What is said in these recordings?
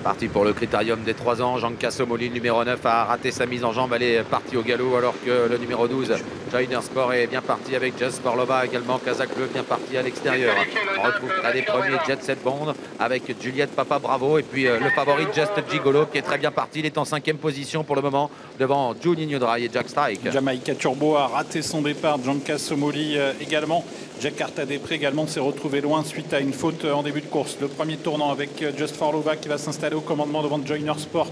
Parti pour le critérium des 3 ans. Jean Cassomoli, le numéro 9, a raté sa mise en jambe. Elle est partie au galop alors que le numéro 12, Joyner Sport, est bien parti avec Just Sporlova également. Kazakh Bleu bien parti à l'extérieur. On retrouve près des premiers Jet Set Bond avec Juliette Papa Bravo. Et puis le favori Just Gigolo qui est très bien parti. Il est en 5e position pour le moment devant Juninho Dry et Jack Strike. Jamaica Turbo a raté son départ. Jean Cassomoli également. Jakarta Després également s'est retrouvé loin suite à une faute en début de course. Le premier tournant avec Just Sporlova qui va s'installer au commandement devant Joyner Sport,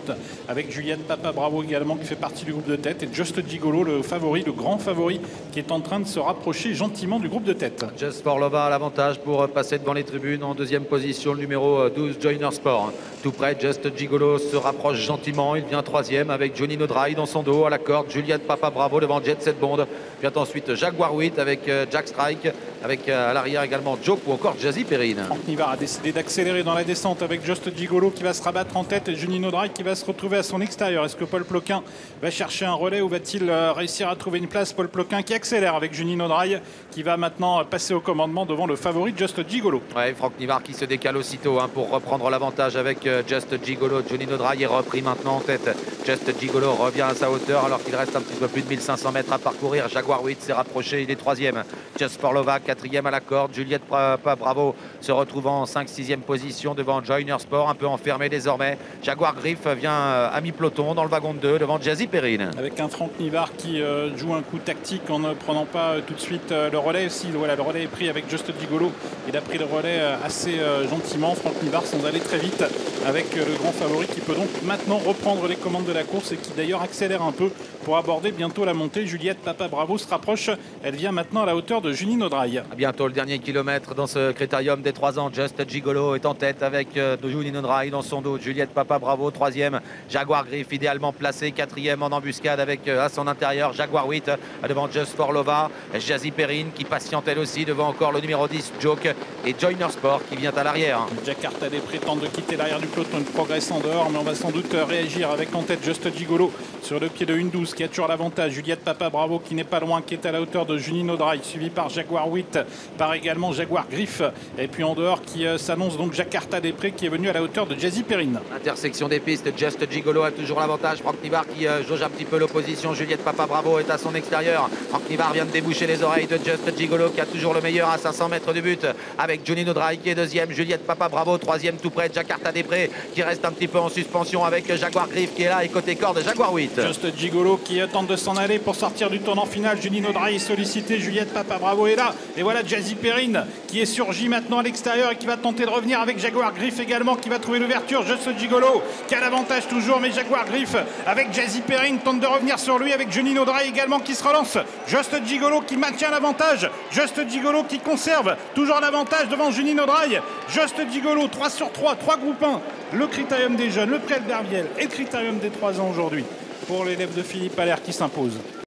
avec Juliette Papa Bravo également qui fait partie du groupe de tête, et Just Gigolo, le favori, le grand favori, qui est en train de se rapprocher gentiment du groupe de tête. Just Sporlova a l'avantage pour passer devant les tribunes. En 2e position, le numéro 12, Joyner Sport. Tout près, Just Gigolo se rapproche gentiment. Il vient 3e avec Juninho Dry dans son dos à la corde. Juliette Papa Bravo devant Jet Set Bond. Vient ensuite Jaguar 8 avec Jack Strike. Avec à l'arrière également Joke ou encore Jazzy Perrine. Franck Nivard a décidé d'accélérer dans la descente avec Just Gigolo qui va se rabattre en tête et Juninho Dry qui va se retrouver à son extérieur. Est-ce que Paul Ploquin va chercher un relais ou va-t-il réussir à trouver une place? Paul Ploquin qui accélère avec Juninho Dry qui va maintenant passer au commandement devant le favori Just Gigolo. Ouais, Franck Nivard qui se décale aussitôt pour reprendre l'avantage avec Just Gigolo. Juninho Dry est repris maintenant en tête. Just Gigolo revient à sa hauteur alors qu'il reste un petit peu plus de 1500 mètres à parcourir. Jaguar 8 s'est rapproché, il est 3e. Just Sporlova 4e à la corde. Juliette Papa Bravo se retrouve en 5-6e position devant Joyner Sport, un peu enfermé désormais. Jaguar Griff vient à mi-peloton dans le wagon de 2 devant Jazzy Perrine. Avec un Franck Nivard qui joue un coup tactique en ne prenant pas tout de suite le relais. Si voilà, le relais est pris avec Just Gigolo, il a pris le relais assez gentiment. Franck Nivard sans aller très vite avec le grand favori qui peut donc maintenant reprendre les commandes de la course et qui d'ailleurs accélère un peu pour aborder bientôt la montée. Juliette Papa Bravo se rapproche. Elle vient maintenant à la hauteur de Juninho Dry. Bientôt le dernier kilomètre dans ce critérium des 3 ans. Just Gigolo est en tête avec Juninho Dry dans son dos. Juliette Papa Bravo 3e. Jaguar Griff idéalement placé 4e en embuscade avec à son intérieur Jaguar 8 devant Just Sporlova. Jazzy Perrine qui patiente elle aussi devant encore le numéro 10 Joke et Joyner Sport qui vient à l'arrière. Jakarta Després tente de quitter l'arrière du peloton, il progresse en dehors, mais on va sans doute réagir avec en tête Just Gigolo sur le pied de 1-12 qui a toujours l'avantage. Juliette Papa Bravo qui n'est pas loin, qui est à la hauteur de Juninho Dry, suivi par Jaguar 8, par également Jaguar Griff, et puis en dehors qui s'annonce donc Jakarta Després qui est venu à la hauteur de Jazzy Perrine. Intersection des pistes, Just Gigolo a toujours l'avantage. Franck Nivard qui jauge un petit peu l'opposition. Juliette Papa Bravo est à son extérieur. Franck Nivard vient de déboucher les oreilles de Just Gigolo qui a toujours le meilleur à 500 mètres du but avec Juninho Dry qui est 2e, Juliette Papa Bravo 3e tout près, Jakarta Després qui reste un petit peu en suspension avec Jaguar Griff qui est là et côté corde Jaguar 8. Just Gigolo qui tente de s'en aller pour sortir du tournant final. Juninho Dry est sollicité, Juliette Papa Bravo est là et voilà Jazzy Perrine qui est surgi maintenant à l'extérieur et qui va tenter de revenir avec Jaguar Griff également qui va trouver l'ouverture. Just Gigolo qui a l'avantage toujours, mais Jaguar Griff avec Jazzy Perrine tente de revenir sur lui avec Juninho Dry également qui se relance. Just Gigolo qui maintient l'avantage, Just Gigolo qui conserve toujours l'avantage devant Juninho Dry. Just Gigolo 3 sur 3, 3 groupes 1, le critérium des jeunes, le prêt d'Herbiel et le critérium des 3 ans aujourd'hui pour l'élève de Philippe Allaire qui s'impose.